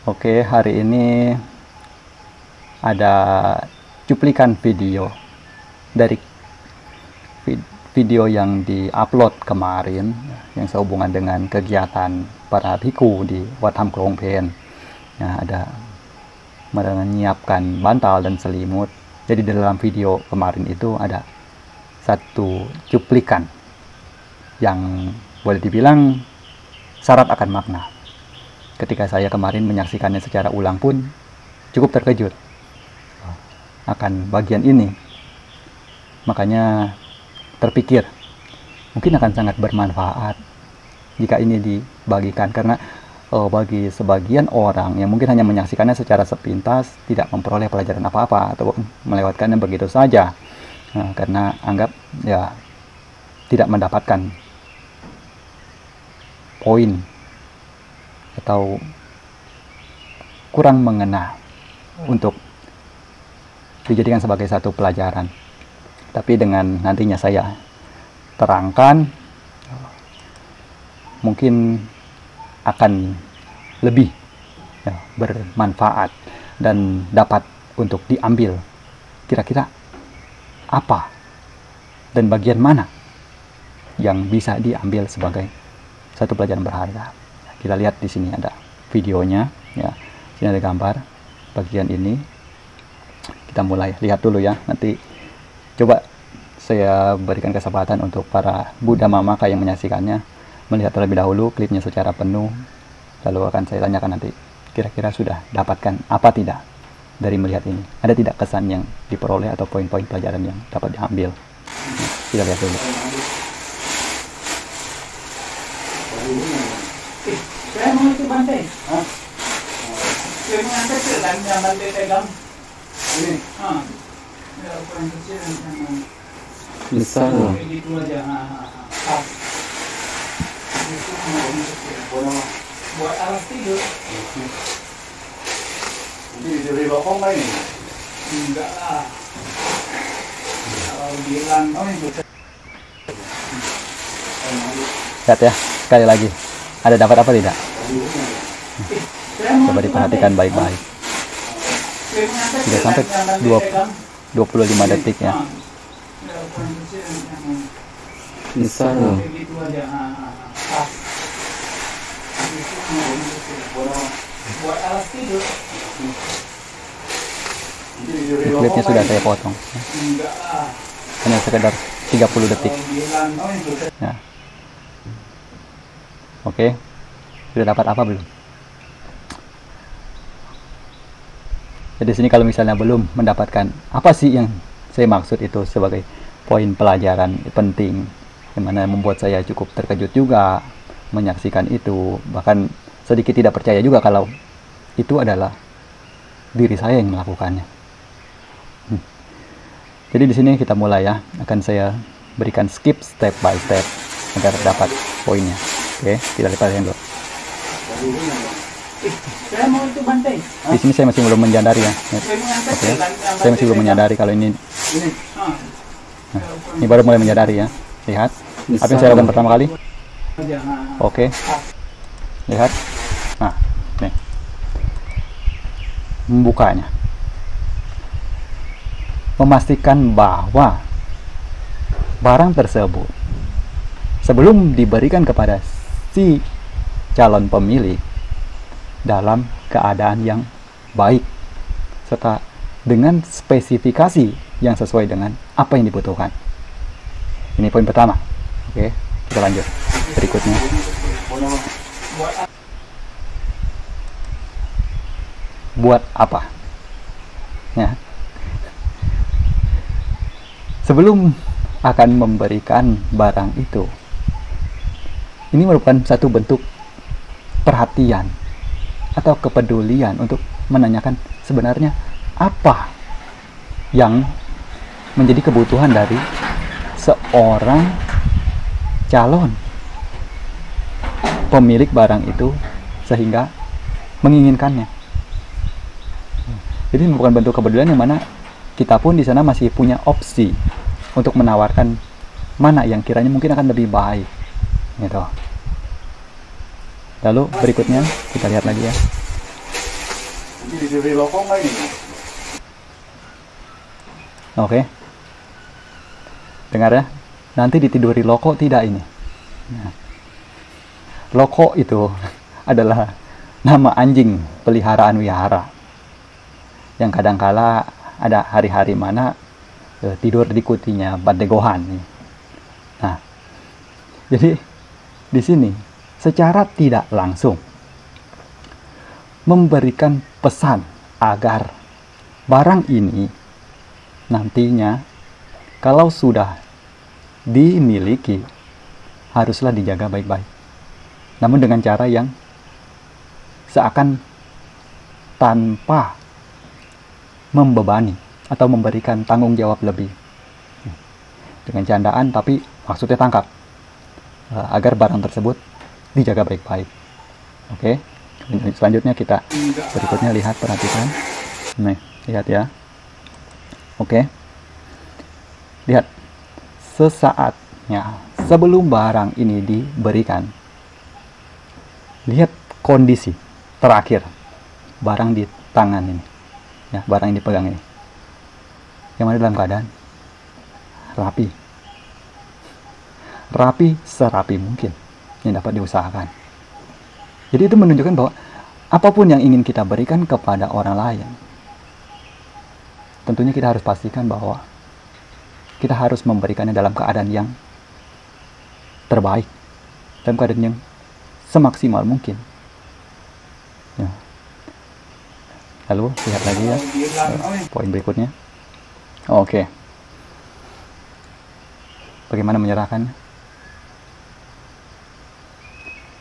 Oke, hari ini ada cuplikan video dari video yang diupload kemarin yang sehubungan dengan kegiatan para biku di Wat Tham Krong Phen. Ya, ada menyiapkan bantal dan selimut. Jadi dalam video kemarin itu ada satu cuplikan yang boleh dibilang syarat akan makna. Ketika saya kemarin menyaksikannya secara ulang pun cukup terkejut akan bagian ini. Makanya terpikir mungkin akan sangat bermanfaat jika ini dibagikan, karena bagi sebagian orang yang mungkin hanya menyaksikannya secara sepintas, tidak memperoleh pelajaran apa-apa atau melewatkannya begitu saja, karena anggap ya tidak mendapatkan poin atau kurang mengena untuk dijadikan sebagai satu pelajaran. Tapi dengan nantinya saya terangkan, mungkin akan lebih ya, bermanfaat dan dapat untuk diambil kira-kira apa dan bagian mana yang bisa diambil sebagai satu pelajaran berharga. Kita lihat di sini ada videonya, ya. Sini ada gambar bagian ini. Kita mulai lihat dulu ya. Nanti coba saya berikan kesempatan untuk para Buddha Mamaka yang menyaksikannya melihat terlebih dahulu klipnya secara penuh. Lalu akan saya tanyakan nanti kira-kira sudah dapatkan apa tidak dari melihat ini. Ada tidak kesan yang diperoleh atau poin-poin pelajaran yang dapat diambil? Kita lihat dulu. Saya mau itu bantai. Saya mengantar ke dan yang bantai pegang. Ini. Ya, ukuran kecil dan besar loh. Gitu aja. Buat alas tidur. Ini dari lokong lah ini. Enggak lah. Kalau bilang, Lihat ya, sekali lagi. Ada dapat apa tidak? Coba diperhatikan baik-baik. Sudah sampai 25 detik ya. Besar loh. Buat alas tidur. Klipnya sudah saya potong. Enggak lah. Hanya sekedar 30 detik. Ya. Oke, sudah dapat apa belum? Jadi sini kalau misalnya belum mendapatkan apa sih yang saya maksud itu sebagai poin pelajaran penting, yang mana membuat saya cukup terkejut juga menyaksikan itu, bahkan sedikit tidak percaya juga kalau itu adalah diri saya yang melakukannya. Jadi di sini kita mulai ya, akan saya berikan skip step by step agar dapat poinnya. Oke, kita lihat dulu. Saya mau itu bantai. Di sini saya masih belum menyadari ya. Oke, saya masih belum menyadari kalau ini. Nah, ini baru mulai menyadari ya. Lihat, apa yang saya lakukan pertama kali? Oke, lihat. Nah, nih, membukanya, memastikan bahwa barang tersebut sebelum diberikan kepada si calon pemilik dalam keadaan yang baik serta dengan spesifikasi yang sesuai dengan apa yang dibutuhkan. Ini poin pertama. Oke, kita lanjut berikutnya. Buat apa? Ya. Sebelum akan memberikan barang itu, ini merupakan satu bentuk perhatian atau kepedulian untuk menanyakan sebenarnya apa yang menjadi kebutuhan dari seorang calon pemilik barang itu sehingga menginginkannya. Jadi merupakan bentuk kepedulian yang mana kita pun di sana masih punya opsi untuk menawarkan mana yang kiranya mungkin akan lebih baik. Gitu. Lalu berikutnya kita lihat lagi ya. Diberi rokok nggak ini? Oke. Dengar ya. Nanti ditiduri loko tidak ini. Nah, loko itu adalah nama anjing peliharaan wihara. Yang kadangkala ada hari-hari mana tidur di kutinya Bantegohan. Nah, jadi di sini secara tidak langsung memberikan pesan agar barang ini nantinya kalau sudah dimiliki haruslah dijaga baik-baik. Namun dengan cara yang seakan tanpa membebani atau memberikan tanggung jawab lebih. Dengan candaan tapi maksudnya tangkap. Agar barang tersebut dijaga baik-baik. Oke. Selanjutnya kita berikutnya lihat, perhatikan. Nih, lihat ya. Oke. Lihat. Sesaatnya sebelum barang ini diberikan, lihat kondisi terakhir barang di tangan ini, ya, barang yang dipegang ini, yang mana dalam keadaan rapi serapi mungkin yang dapat diusahakan. Jadi itu menunjukkan bahwa apapun yang ingin kita berikan kepada orang lain, tentunya kita harus pastikan bahwa kita harus memberikannya dalam keadaan yang terbaik, dalam keadaan yang semaksimal mungkin. Ya. Lalu lihat lagi ya, poin berikutnya. Oke. Bagaimana menyerahkannya?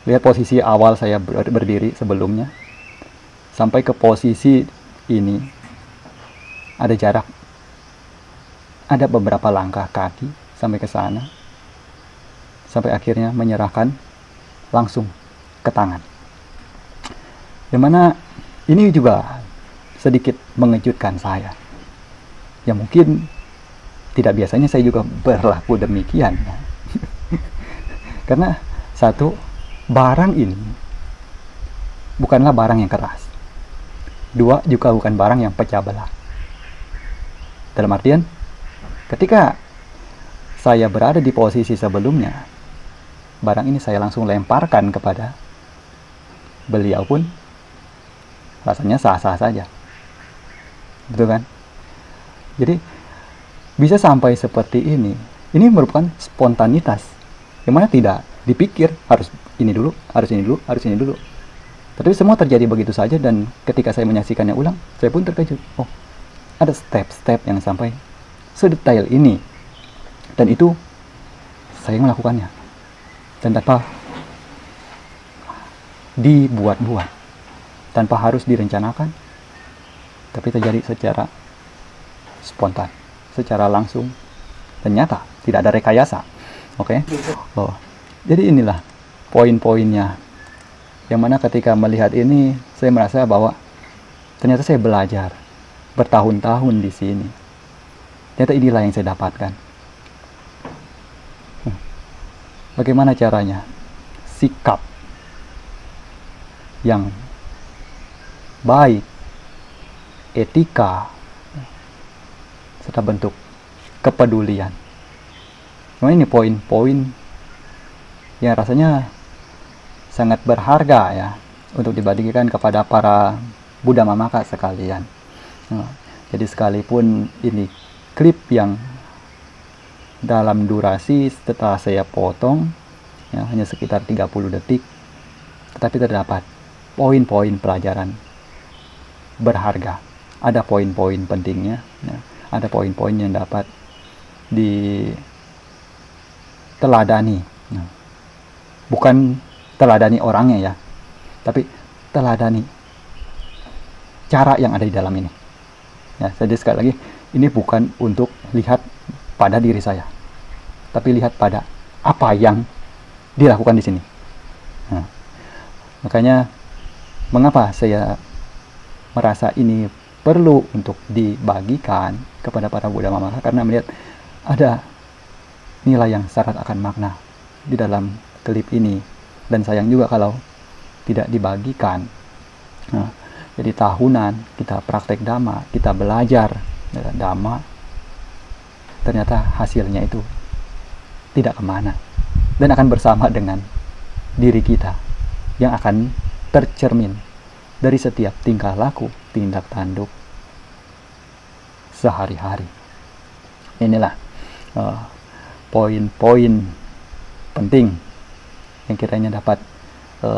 Lihat posisi awal saya berdiri sebelumnya sampai ke posisi ini ada jarak. Ada beberapa langkah kaki sampai ke sana, sampai akhirnya menyerahkan langsung ke tangan. Yang mana ini juga sedikit mengejutkan saya. Ya mungkin tidak biasanya saya juga berlaku demikian. Karena satu, barang ini bukanlah barang yang keras. Dua, juga bukan barang yang pecah belah. Dalam artian, ketika saya berada di posisi sebelumnya, barang ini saya langsung lemparkan kepada beliau pun rasanya sah-sah saja. Betul kan? Jadi bisa sampai seperti ini merupakan spontanitas yang mana tidak dipikir harus ini dulu, harus ini dulu, harus ini dulu. Tapi semua terjadi begitu saja, dan ketika saya menyaksikannya ulang, saya pun terkejut. Oh, ada step-step yang sampai sedetail ini, dan itu saya melakukannya dan tanpa dibuat-buat, tanpa harus direncanakan, tapi terjadi secara spontan, secara langsung dan nyata, tidak ada rekayasa. Oke. Oh, jadi inilah poin-poinnya, yang mana ketika melihat ini saya merasa bahwa ternyata saya belajar bertahun-tahun di sini. Ternyata inilah yang saya dapatkan. Bagaimana caranya? Sikap yang baik, etika, serta bentuk kepedulian. Nah, ini poin-poin yang rasanya sangat berharga ya untuk dibagikan kepada para Buddha Mamaka sekalian. Nah, jadi sekalipun ini klip yang dalam durasi setelah saya potong ya, hanya sekitar 30 detik, tetapi terdapat poin-poin pelajaran berharga. Ada poin-poin pentingnya ya. Ada poin-poin yang dapat diteladani ya. Bukan teladani orangnya ya, tapi teladani cara yang ada di dalam ini ya. Jadi sekali lagi, ini bukan untuk lihat pada diri saya, tapi lihat pada apa yang dilakukan di sini. Nah, makanya mengapa saya merasa ini perlu untuk dibagikan kepada para Buddha Mamaka, karena melihat ada nilai yang syarat akan makna di dalam klip ini, dan sayang juga kalau tidak dibagikan. Nah, Jadi tahunan kita praktek Dhamma, kita belajar Dhamma, ternyata hasilnya itu tidak kemana, dan akan bersama dengan diri kita yang akan tercermin dari setiap tingkah laku, tindak tanduk sehari-hari. Inilah poin-poin penting yang kiranya dapat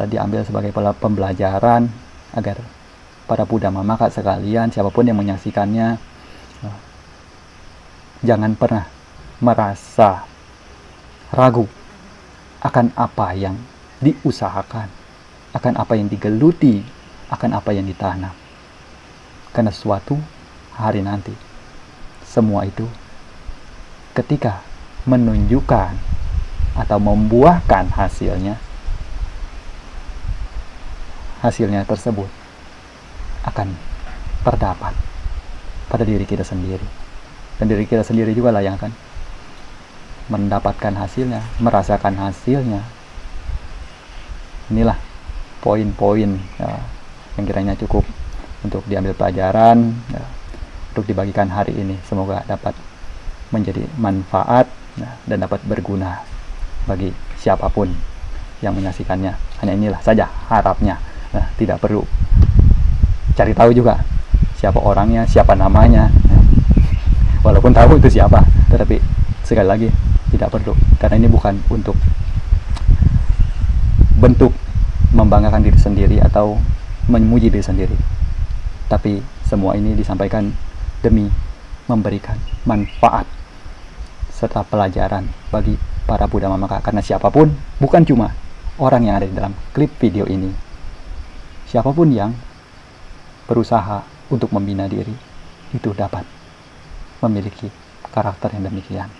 diambil sebagai pembelajaran agar para Buddha Mamaka sekalian, siapapun yang menyaksikannya, jangan pernah merasa ragu akan apa yang diusahakan, akan apa yang digeluti, akan apa yang ditanam. Karena suatu hari nanti, semua itu ketika menunjukkan atau membuahkan hasilnya tersebut akan terdapat pada diri kita sendiri. Dan diri kita sendiri juga lah yang akan mendapatkan hasilnya, merasakan hasilnya. Inilah poin-poin yang kiranya cukup untuk diambil pelajaran, untuk dibagikan hari ini. Semoga dapat menjadi manfaat dan dapat berguna bagi siapapun yang menyaksikannya. Hanya inilah saja harapnya. Tidak perlu cari tahu juga siapa orangnya, siapa namanya, walaupun tahu itu siapa, tetapi sekali lagi tidak perlu, karena ini bukan untuk bentuk membanggakan diri sendiri atau memuji diri sendiri, tapi semua ini disampaikan demi memberikan manfaat serta pelajaran bagi para Buddha Mamaka. Karena siapapun, bukan cuma orang yang ada di dalam klip video ini, siapapun yang berusaha untuk membina diri itu dapat memiliki karakter yang demikian.